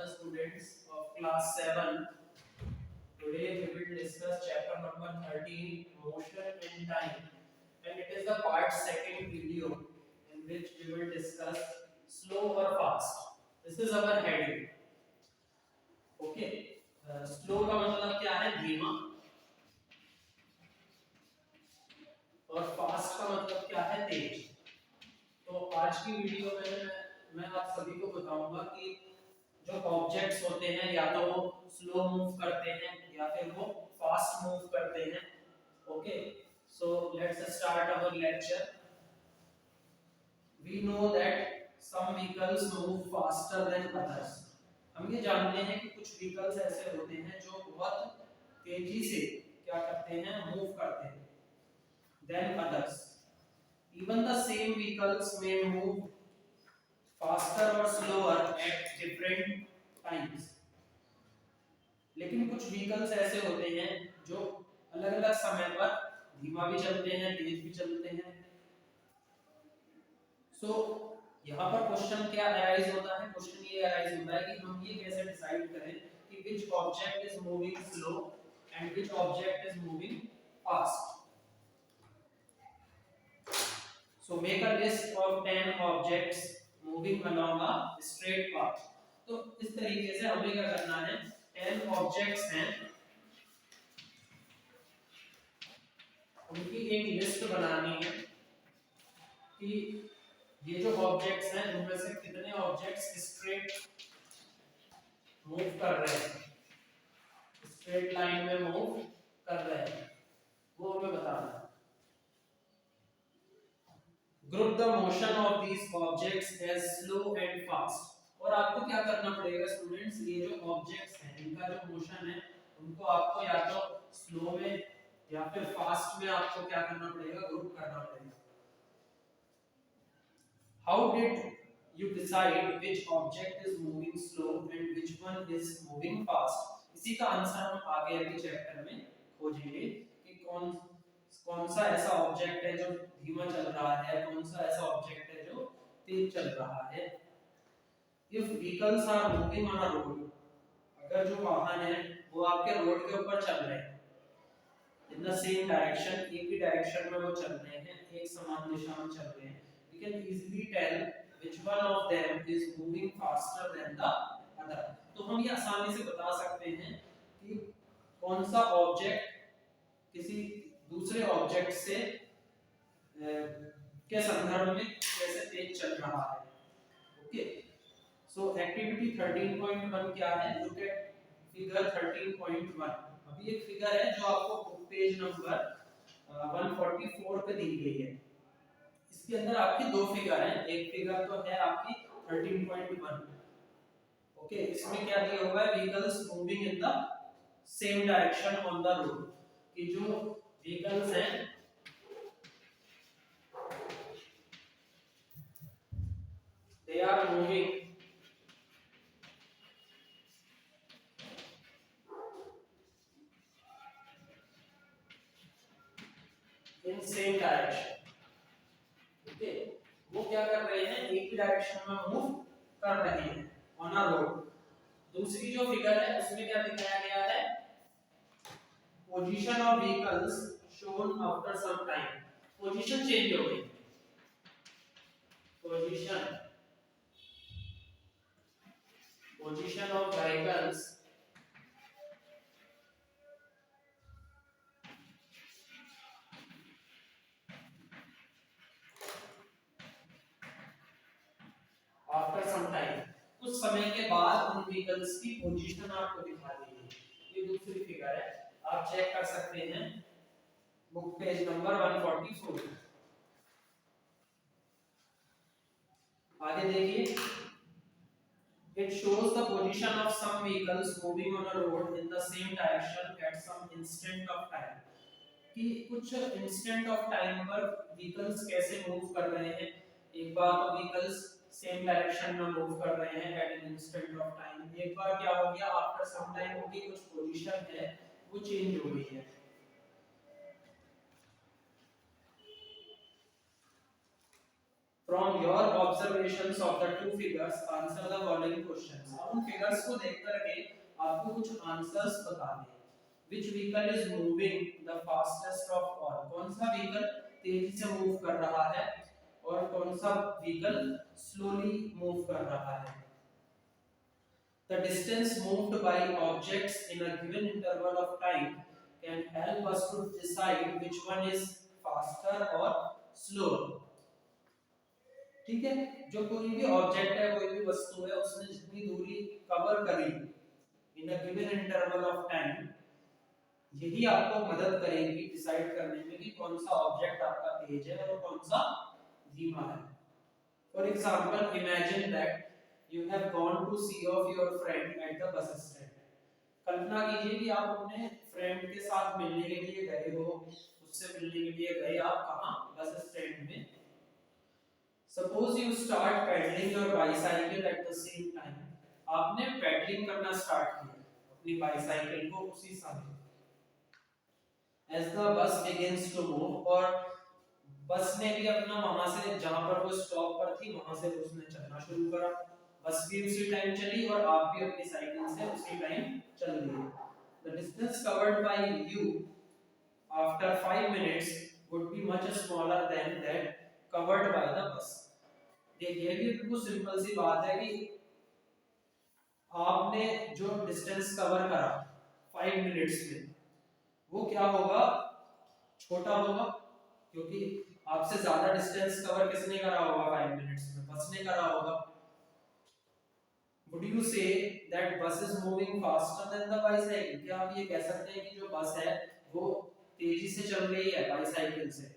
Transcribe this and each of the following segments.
afternoon, students of class 7. Today we will discuss chapter number 13, Motion in Time, and it is the part second video in which we will discuss slow or fast. This is our heading. Okay, slow का मतलब क्या है? धीमा. और fast का मतलब क्या है? तेज. तो आज की वीडियो में मैं आप सभी को बताऊंगा कि जो ऑब्जेक्ट्स होते हैं या तो वो स्लो मूव करते हैं या फिर वो फास्ट मूव करते हैं. Okay, so let's start our lecture. We know that some vehicles move faster than others. हम ये जानते हैं कि कुछ व्हीकल्स ऐसे होते हैं जो बहुत तेजी से क्या करते हैं? मूव करते हैं than others. Even the same vehicles may move faster or slower at different times. लेकिन कुछ व्हीकल्स ऐसे होते हैं जो अलग-अलग समय पर धीमा भी चलते हैं, तेज भी चलते हैं. सो यहाँ पर क्वेश्चन क्या अराइज होता है? क्वेश्चन ये अराइज होता है कि हम ये कैसे डिसाइड करें कि which object is moving slow and which object is moving fast. So make a list of 10 objects moving along a straight path. तो इस तरीके से हमें क्या करना है? 10 ऑब्जेक्ट्स हैं, उनकी एक लिस्ट बनानी है कि ये जो ऑब्जेक्ट्स हैं उनमें से कितने ऑब्जेक्ट्स स्ट्रेट मूव कर रहे हैं, स्ट्रेट लाइन में मूव कर रहे हैं, वो हमें बताना है. Group the motion of these objects as slow and fast. और आपको क्या करना पड़ेगा स्टूडेंट्स? ये जो ऑब्जेक्ट्स हैं इनका जो मोशन है उनको आपको या तो स्लो में या फिर फास्ट में आपको क्या करना पड़ेगा? ग्रुप करना पड़ेगा. How did you decide which object is moving slow and which one is moving fast? इसी का आंसर हम आगे अगले चैप्टर में खोजेंगे कि कौन सा ऐसा ऑब्जेक्ट है जो धीमा चल रहा है, कौन सा ऐसा ऑब्जेक्ट है जो तेज चल रहा है. If vehicles are moving on a road, अगर जो वाहन है वो आपके रोड के ऊपर चल रहे हैं in the same direction, एक ही डायरेक्शन में वो चल रहे हैं, एक समान दिशा में चल रहे हैं, we can easily tell which one of them is moving faster than the other. तो हम ये आसानी से बता सकते हैं कि कौन सा ऑब्जेक्ट किसी दूसरे ऑब्जेक्ट से के संदर्भ में कैसे तेज चल रहा है. ओके, सो एक्टिविटी 13.1 क्या है? Look at figure 13.1. अभी एक फिगर है जो आपको बुक पेज नंबर 144 पे दी गई है. इसके अंदर आपकी दो फिगर हैं. एक फिगर तो है आपकी 13.1. ओके, इसमें क्या दिया हुआ है? Vehicles moving in the same direction on the road. कि जो व्हीकल्स हैं they are moving in same direction. Okay, वो क्या कर रहे हैं? एक ही डायरेक्शन में मूव कर रहे हैं ऑन अ रोड. दूसरी जो फिगर है उसमें क्या दिखाया गया है? Position of vehicles shown after some time. Position change हो गई. Position of vehicles after some time. कुछ समय के बाद उन व्हीकल्स की पोजीशन आपको दिखा दी है. ये दूसरी फिगर है, आप चेक कर सकते हैं बुक पेज नंबर 144. आगे देखिए. It shows the position of some vehicles moving on a road in the same direction at some instant of time. कि कुछ instant of time पर vehicles कैसे move कर रहे हैं. एक बार तो vehicles same direction में move कर रहे हैं at an instant of time. एक बार क्या हो गया? after some time उनकी कुछ position है वो change हो गई है. From your observations of the two figures, answer the following questions. अब उन figures को देख करके आपको कुछ answers बताने हैं. Which vehicle is moving the fastest of all? कौन सा vehicle तेजी से move कर रहा है और कौन सा vehicle slowly move कर रहा है? The distance moved by objects in a given interval of time can help us to decide which one is faster or slower. ठीक है, जो कोई भी ऑब्जेक्ट है, कोई भी वस्तु है, उसने जितनी दूरी कवर करी in a given interval of time, यही आपको मदद करेगी डिसाइड करने में कि कौन सा ऑब्जेक्ट आपका तेज है और कौन सा धीमा है. For example, imagine that you have gone to see of your friend at the bus stand. कल्पना कीजिए कि आप अपने फ्रेंड के साथ मिलने के लिए गए हो, उससे मिलने के लिए गए आप कहां? बस स्टैंड में. Suppose you start pedaling your bicycle at the same time. आपने पेडलिंग करना स्टार्ट किया अपनी बाइसाइकिल को उसी समय. As the bus begins to move, और बस ने भी अपना वहां से जहां पर वो स्टॉप पर थी वहां से उसने चलना शुरू करा. बस भी उसी टाइम चली और आप भी अपनी साइकिल से उसी टाइम चल दिए. The distance covered by you after 5 minutes would be much smaller than that covered by the bus. देखिए, ये बिल्कुल सिंपल सी बात है कि आपने जो डिस्टेंस कवर करा 5 मिनट्स में, वो क्या होगा? छोटा होगा, क्योंकि आपसे ज्यादा डिस्टेंस कवर किसने करा होगा 5 मिनट्स में? बस ने करा होगा. Would you say that bus is moving faster than the bicycle? क्या आप ये कह सकते हैं कि जो बस है वो तेजी से चल रही है बाइसाइकिल से?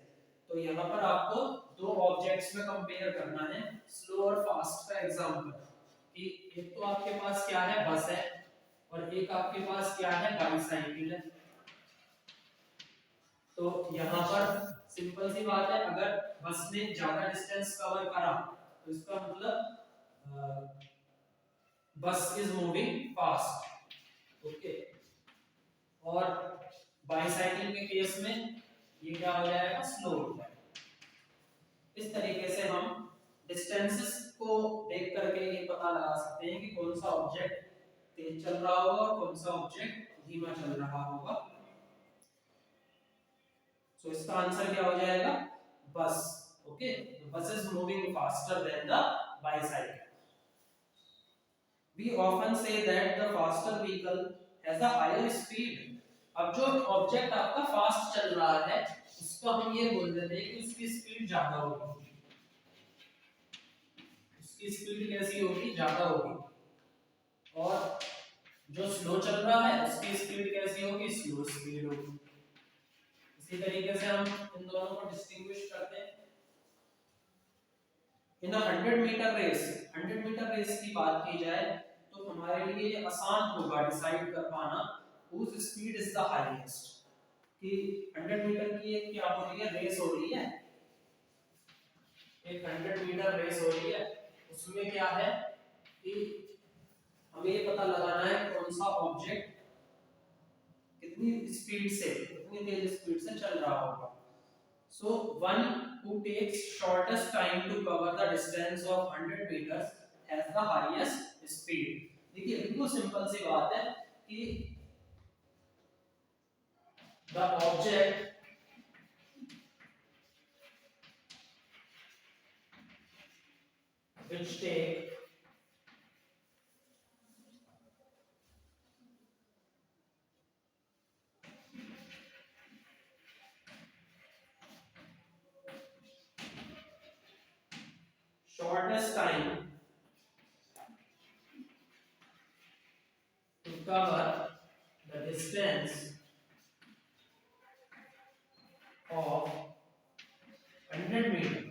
तो यहाँ पर आपको दो ऑब्जेक्ट्स में कंपेयर करना है, स्लो और फास्ट का एग्जांपल. कि एक तो आपके पास क्या है? बस है, और एक आपके पास क्या है? बाइसाइकिल है. तो यहाँ पर सिंपल सी बात है, अगर बस ने ज्यादा डिस्टेंस कवर करा तो इसका मतलब बस इज मूविंग फास्ट. ओके, और बाइसाइकिल के केस में ये क्या हो जाएगा? स्लो हो जाएगा. इस तरीके से हम डिस्टेंसेस को देख करके ये पता लगा सकते हैं कि कौन सा ऑब्जेक्ट तेज चल रहा होगा और कौन सा ऑब्जेक्ट धीमा चल रहा होगा. सो इसका आंसर क्या हो जाएगा? बस. ओके, बस is moving faster than the bicycle. We often say that the faster vehicle has a higher speed. अब जो ऑब्जेक्ट आपका फास्ट चल रहा है उसको हम ये बोल देते हैं कि उसकी स्पीड ज्यादा होगी. उसकी स्पीड कैसी होगी? ज्यादा होगी. और जो स्लो चल रहा है उसकी स्पीड कैसी होगी? स्लो स्पीड होगी. इसी तरीके से हम इन दोनों को डिस्टिंग्विश करते हैं. इन 100 मीटर रेस, 100 मीटर रेस की बात की जाए तो हमारे लिए ये आसान होगा डिसाइड कर पाना whose speed is the highest. कि 100 मीटर की एक क्या हो रही है? रेस हो रही है. एक 100 मीटर रेस हो रही है, उसमें क्या है कि हमें ये पता लगाना है कौन सा ऑब्जेक्ट कितनी स्पीड से, कितनी तेज स्पीड से चल रहा होगा. So one who takes shortest time to cover the distance of 100 meters has the highest speed. देखिए, बिल्कुल सिंपल सी बात है कि the object which take shortest time to cover the distance of 100 meters